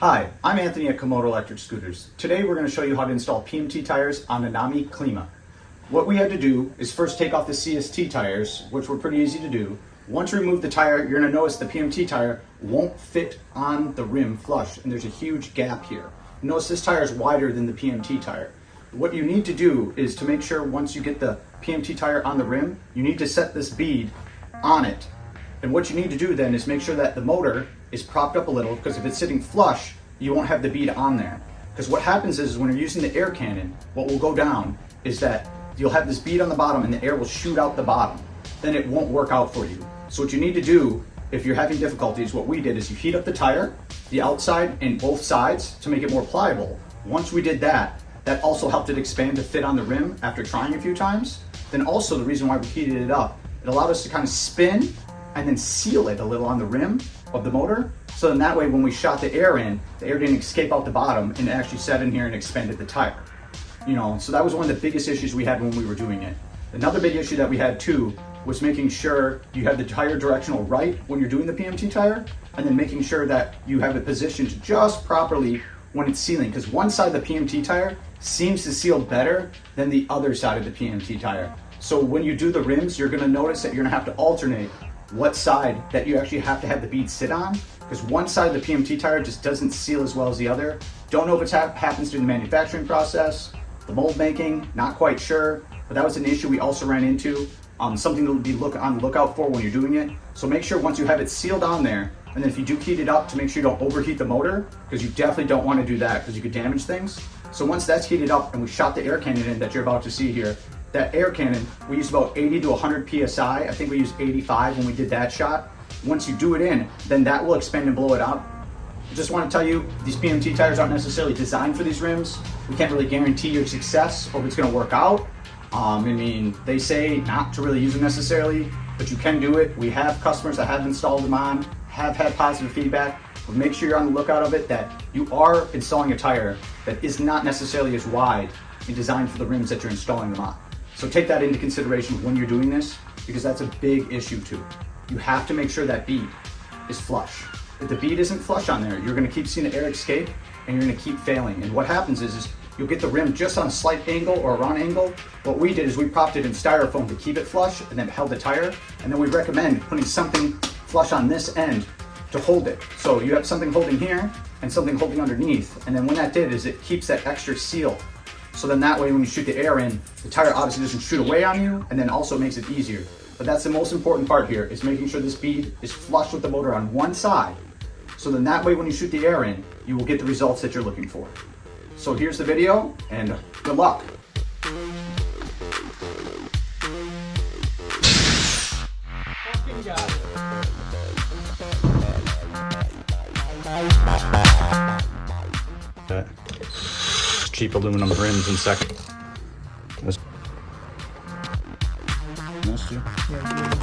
Hi, I'm Anthony at KOMOTO Electric Scooters. Today we're going to show you how to install PMT tires on the Nami Klima. What we had to do is first take off the CST tires, which were pretty easy to do. Once you remove the tire, you're going to notice the PMT tire won't fit on the rim flush, and there's a huge gap here. Notice this tire is wider than the PMT tire. What you need to do is to make sure once you get the PMT tire on the rim, you need to set this bead on it. And what you need to do then is make sure that the motor is propped up a little, because if it's sitting flush, you won't have the bead on there. Because what happens is when you're using the air cannon, what will go down is that you'll have this bead on the bottom and the air will shoot out the bottom. Then it won't work out for you. So what you need to do, if you're having difficulties, what we did is you heat up the tire, the outside and both sides, to make it more pliable. Once we did that, that also helped it expand to fit on the rim after trying a few times. Then also the reason why we heated it up, it allowed us to kind of spin and then seal it a little on the rim of the motor. So then that way when we shot the air in, the air didn't escape out the bottom and it actually sat in here and expanded the tire. So that was one of the biggest issues we had when we were doing it. Another big issue that we had too was making sure you have the tire directional right when you're doing the PMT tire, and then making sure that you have it positioned just properly when it's sealing, because one side of the PMT tire seems to seal better than the other side of the PMT tire. So when you do the rims, you're gonna notice that you're gonna have to alternate what side that you actually have to have the bead sit on, because one side of the PMT tire just doesn't seal as well as the other. Don't know if it happens during the manufacturing process, the mold making, not quite sure, but that was an issue we also ran into. Something to be on the lookout for when you're doing it. So make sure once you have it sealed on there, and then if you do heat it up, to make sure you don't overheat the motor, because you definitely don't want to do that because you could damage things. So once that's heated up and we shot the air cannon in that you're about to see here, that air cannon, we used about 80 to 100 PSI. I think we used 85 when we did that shot. Once you do it in, then that will expand and blow it out. I just want to tell you, these PMT tires aren't necessarily designed for these rims. We can't really guarantee your success or if it's going to work out. They say not to really use them necessarily, but you can do it. We have customers that have installed them on, have had positive feedback, but make sure you're on the lookout of it, that you are installing a tire that is not necessarily as wide and designed for the rims that you're installing them on. So take that into consideration when you're doing this, because that's a big issue too. You have to make sure that bead is flush. If the bead isn't flush on there, you're gonna keep seeing the air escape and you're gonna keep failing. And what happens is you'll get the rim just on a slight angle or a round angle. What we did is we propped it in styrofoam to keep it flush and then held the tire. And then we recommend putting something flush on this end to hold it. So you have something holding here and something holding underneath. And then when that did is it keeps that extra seal. So then that way when you shoot the air in, the tire obviously doesn't shoot away on you, and then also makes it easier. But that's the most important part here, is making sure this bead is flush with the motor on one side. So then that way when you shoot the air in, you will get the results that you're looking for. So here's the video, and good luck. Cheap aluminum rims in second. Missed you? Yeah,